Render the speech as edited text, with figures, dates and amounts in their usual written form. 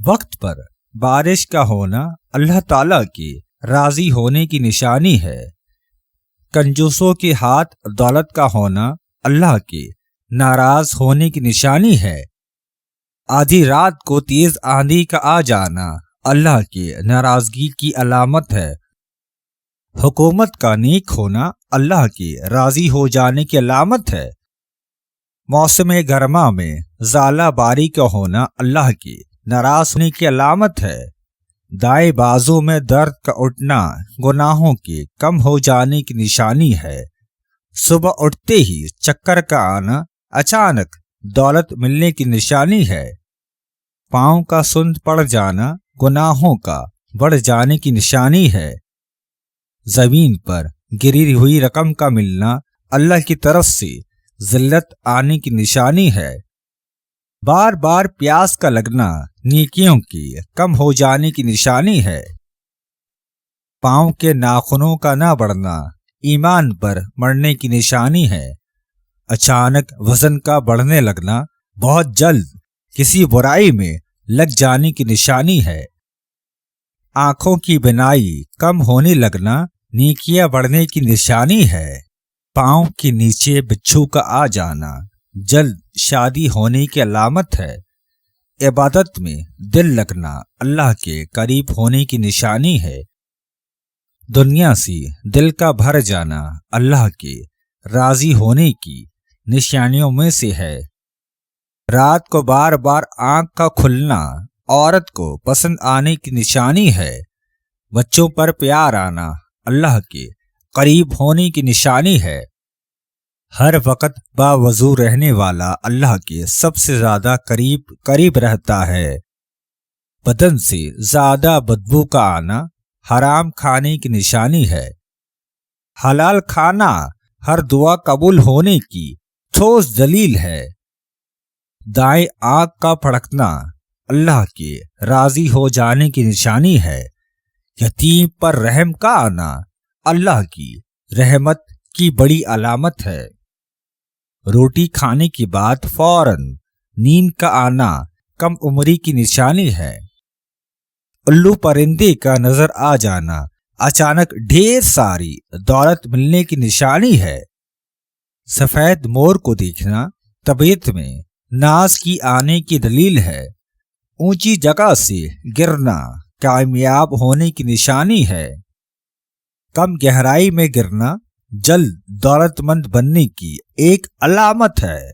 وقت پر بارش کا ہونا اللہ تعالیٰ کے راضی ہونے کی نشانی ہے۔ کنجوسوں کے ہاتھ دولت کا ہونا اللہ کے ناراض ہونے کی نشانی ہے۔ آدھی رات کو تیز آندھی کا آ جانا اللہ کی ناراضگی کی علامت ہے۔ حکومت کا نیک ہونا اللہ کے راضی ہو جانے کی علامت ہے۔ موسم گرما میں ژالہ باری کا ہونا اللہ کے ناراض ہونے کی علامت ہے۔ دائیں بازو میں درد کا اٹھنا گناہوں کے کم ہو جانے کی نشانی ہے۔ صبح اٹھتے ہی چکر کا آنا اچانک دولت ملنے کی نشانی ہے۔ پاؤں کا سند پڑ جانا گناہوں کا بڑھ جانے کی نشانی ہے۔ زمین پر گری ہوئی رقم کا ملنا اللہ کی طرف سے ذلت آنے کی نشانی ہے۔ بار بار پیاس کا لگنا نیکیوں کی کم ہو جانے کی نشانی ہے۔ پاؤں کے ناخنوں کا نہ بڑھنا ایمان پر مرنے کی نشانی ہے۔ اچانک وزن کا بڑھنے لگنا بہت جلد کسی برائی میں لگ جانے کی نشانی ہے۔ آنکھوں کی بینائی کم ہونے لگنا نیکیاں بڑھنے کی نشانی ہے۔ پاؤں کے نیچے بچھو کا آ جانا جلد شادی ہونے کی علامت ہے۔ عبادت میں دل لگنا اللہ کے قریب ہونے کی نشانی ہے۔ دنیا سے دل کا بھر جانا اللہ کے راضی ہونے کی نشانیوں میں سے ہے۔ رات کو بار بار آنکھ کا کھلنا عورت کو پسند آنے کی نشانی ہے۔ بچوں پر پیار آنا اللہ کے قریب ہونے کی نشانی ہے۔ ہر وقت باوضو رہنے والا اللہ کے سب سے زیادہ قریب رہتا ہے۔ بدن سے زیادہ بدبو کا آنا حرام کھانے کی نشانی ہے۔ حلال کھانا ہر دعا قبول ہونے کی ٹھوس دلیل ہے۔ دائیں آنکھ کا پھڑکنا اللہ کے راضی ہو جانے کی نشانی ہے۔ یتیم پر رحم کا آنا اللہ کی رحمت کی بڑی علامت ہے۔ روٹی کھانے کے بعد فوراً نیند کا آنا کم عمری کی نشانی ہے۔ الو پرندے کا نظر آ جانا اچانک ڈھیر ساری دولت ملنے کی نشانی ہے۔ سفید مور کو دیکھنا طبیعت میں ناز کی آنے کی دلیل ہے۔ اونچی جگہ سے گرنا کامیاب ہونے کی نشانی ہے۔ کم گہرائی میں گرنا جلد دولت مند بننے کی ایک علامت ہے۔